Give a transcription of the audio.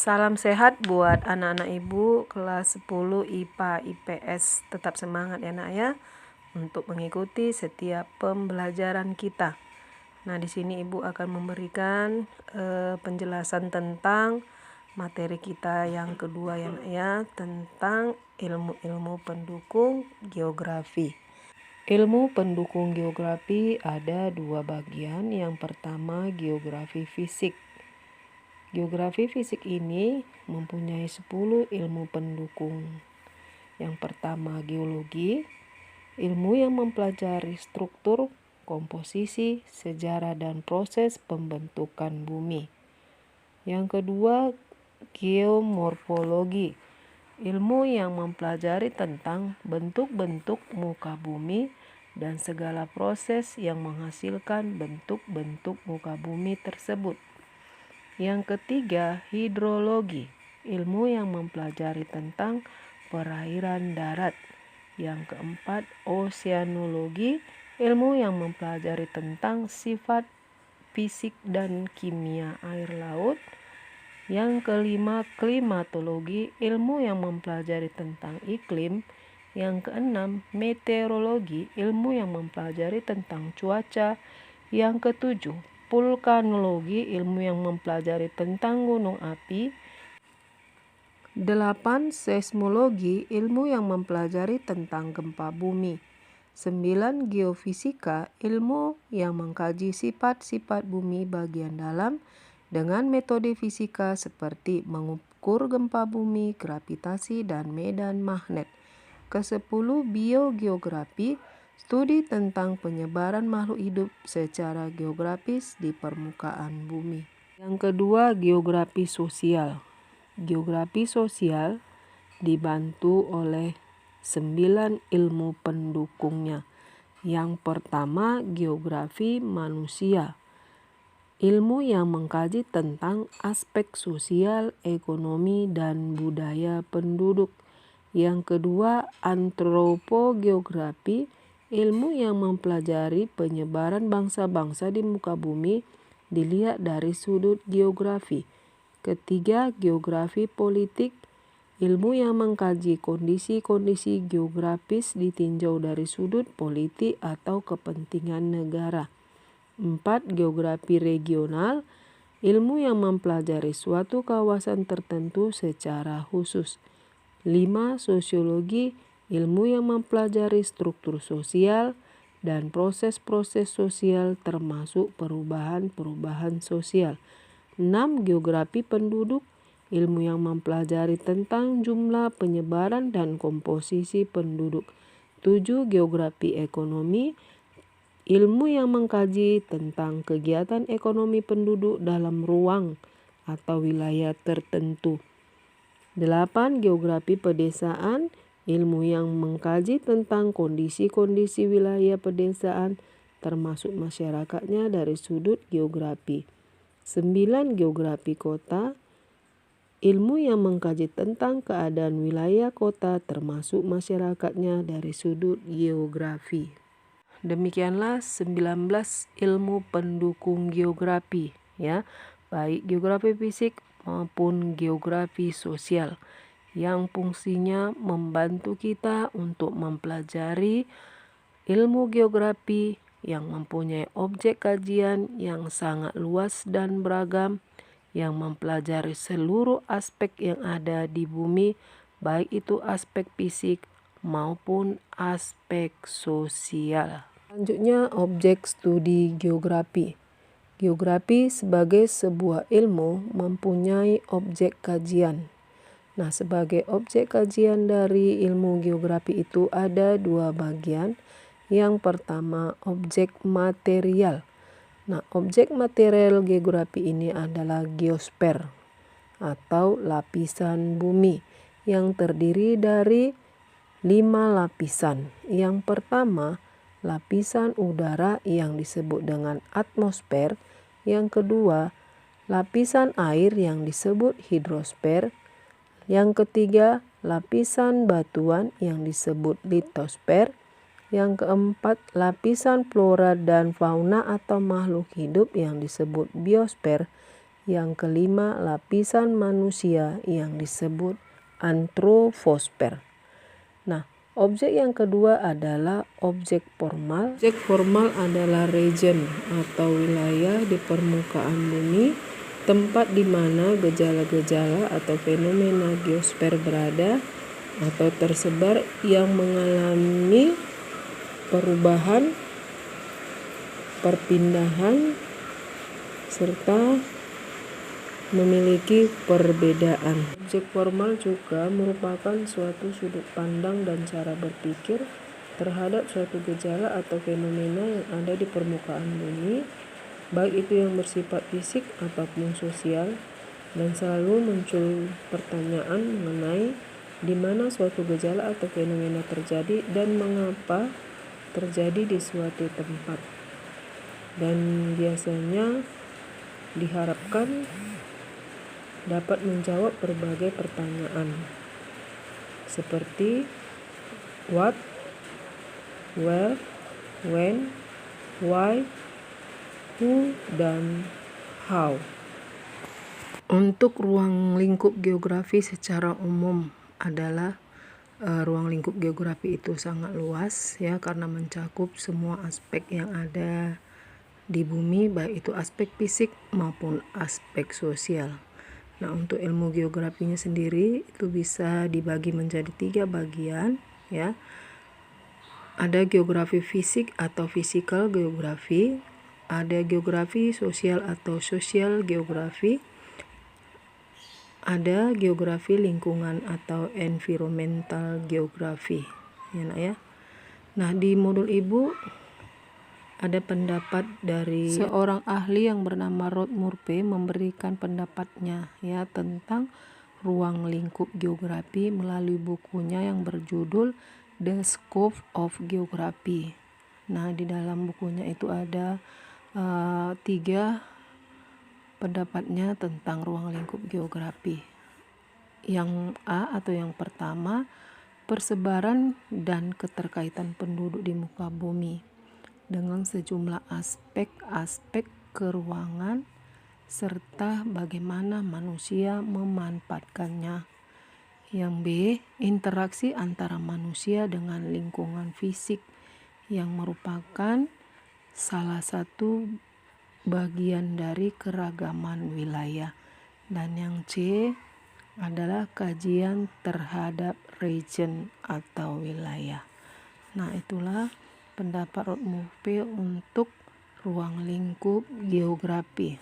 Salam sehat buat anak-anak ibu kelas 10 IPA IPS. Tetap semangat ya nak ya untuk mengikuti setiap pembelajaran kita. Nah, di sini ibu akan memberikan penjelasan tentang materi kita yang kedua ya nak ya, tentang ilmu-ilmu pendukung geografi. Ilmu pendukung geografi ada dua bagian. Yang pertama geografi fisik. Geografi fisik ini mempunyai 10 ilmu pendukung. Yang pertama geologi, ilmu yang mempelajari struktur, komposisi, sejarah dan proses pembentukan bumi. Yang kedua geomorfologi, ilmu yang mempelajari tentang bentuk-bentuk muka bumi dan segala proses yang menghasilkan bentuk-bentuk muka bumi tersebut. Yang ketiga, hidrologi, ilmu yang mempelajari tentang perairan darat. Yang keempat, oseanologi, ilmu yang mempelajari tentang sifat fisik dan kimia air laut. Yang kelima, klimatologi, ilmu yang mempelajari tentang iklim. Yang keenam, meteorologi, ilmu yang mempelajari tentang cuaca. Yang ketujuh, vulkanologi, ilmu yang mempelajari tentang gunung api. 8. Seismologi, ilmu yang mempelajari tentang gempa bumi. 9. Geofisika, ilmu yang mengkaji sifat-sifat bumi bagian dalam dengan metode fisika seperti mengukur gempa bumi, gravitasi, dan medan magnet. Ke-10. Biogeografi, studi tentang penyebaran makhluk hidup secara geografis di permukaan bumi. Yang kedua, geografi sosial. Geografi sosial dibantu oleh 9 ilmu pendukungnya. Yang pertama, geografi manusia. Ilmu yang mengkaji tentang aspek sosial, ekonomi, dan budaya penduduk. Yang kedua, antropogeografi, ilmu yang mempelajari penyebaran bangsa-bangsa di muka bumi dilihat dari sudut geografi. Ketiga, geografi politik, ilmu yang mengkaji kondisi-kondisi geografis ditinjau dari sudut politik atau kepentingan negara. 4. Geografi regional, ilmu yang mempelajari suatu kawasan tertentu secara khusus. 5. Sosiologi, ilmu yang mempelajari struktur sosial dan proses-proses sosial termasuk perubahan-perubahan sosial. 6. Geografi penduduk, ilmu yang mempelajari tentang jumlah, penyebaran, dan komposisi penduduk. 7. Geografi ekonomi, ilmu yang mengkaji tentang kegiatan ekonomi penduduk dalam ruang atau wilayah tertentu. 8. Geografi pedesaan, ilmu yang mengkaji tentang kondisi-kondisi wilayah pedesaan termasuk masyarakatnya dari sudut geografi. 9. Geografi kota, ilmu yang mengkaji tentang keadaan wilayah kota termasuk masyarakatnya dari sudut geografi. Demikianlah 19 ilmu pendukung geografi ya, baik geografi fisik maupun geografi sosial yang fungsinya membantu kita untuk mempelajari ilmu geografi yang mempunyai objek kajian yang sangat luas dan beragam, yang mempelajari seluruh aspek yang ada di bumi, baik itu aspek fisik maupun aspek sosial. Selanjutnya, objek studi geografi. Geografi sebagai sebuah ilmu mempunyai objek kajian. Nah, sebagai objek kajian dari ilmu geografi itu ada dua bagian. Yang pertama, objek material. Nah, objek material geografi ini adalah geosfer atau lapisan bumi yang terdiri dari 5 lapisan. Yang pertama, lapisan udara yang disebut dengan atmosfer. Yang kedua, lapisan air yang disebut hidrosfer. Yang ketiga, lapisan batuan yang disebut litosfer. Yang keempat, lapisan flora dan fauna atau makhluk hidup yang disebut biosfer. Yang kelima, lapisan manusia yang disebut antroposfer. Nah, objek yang kedua adalah objek formal. Objek formal adalah region atau wilayah di permukaan bumi, tempat di mana gejala-gejala atau fenomena geosfer berada atau tersebar yang mengalami perubahan, perpindahan, serta memiliki perbedaan. Objek formal juga merupakan suatu sudut pandang dan cara berpikir terhadap suatu gejala atau fenomena yang ada di permukaan bumi, baik itu yang bersifat fisik ataupun sosial, dan selalu muncul pertanyaan mengenai di mana suatu gejala atau fenomena terjadi dan mengapa terjadi di suatu tempat. Dan biasanya diharapkan dapat menjawab berbagai pertanyaan seperti what, where, when, why, who, dan how. Untuk ruang lingkup geografi secara umum adalah ruang lingkup geografi itu sangat luas ya, karena mencakup semua aspek yang ada di bumi, baik itu aspek fisik maupun aspek sosial. Nah, untuk ilmu geografinya sendiri itu bisa dibagi menjadi 3 bagian ya. Ada geografi fisik atau physical geografi, ada geografi sosial atau social geografi, ada geografi lingkungan atau environmental geografi ya nak ya. Nah, di modul ibu ada pendapat dari seorang ahli yang bernama Rod Murphy memberikan pendapatnya ya tentang ruang lingkup geografi melalui bukunya yang berjudul The Scope of Geography. Nah, di dalam bukunya itu ada 3 pendapatnya tentang ruang lingkup geografi. Yang A atau yang pertama, persebaran dan keterkaitan penduduk di muka bumi dengan sejumlah aspek-aspek keruangan serta bagaimana manusia memanfaatkannya. Yang B, interaksi antara manusia dengan lingkungan fisik yang merupakan salah satu bagian dari keragaman wilayah. Dan yang C adalah kajian terhadap region atau wilayah. Nah, itulah pendapat Rod Murphy untuk ruang lingkup geografi.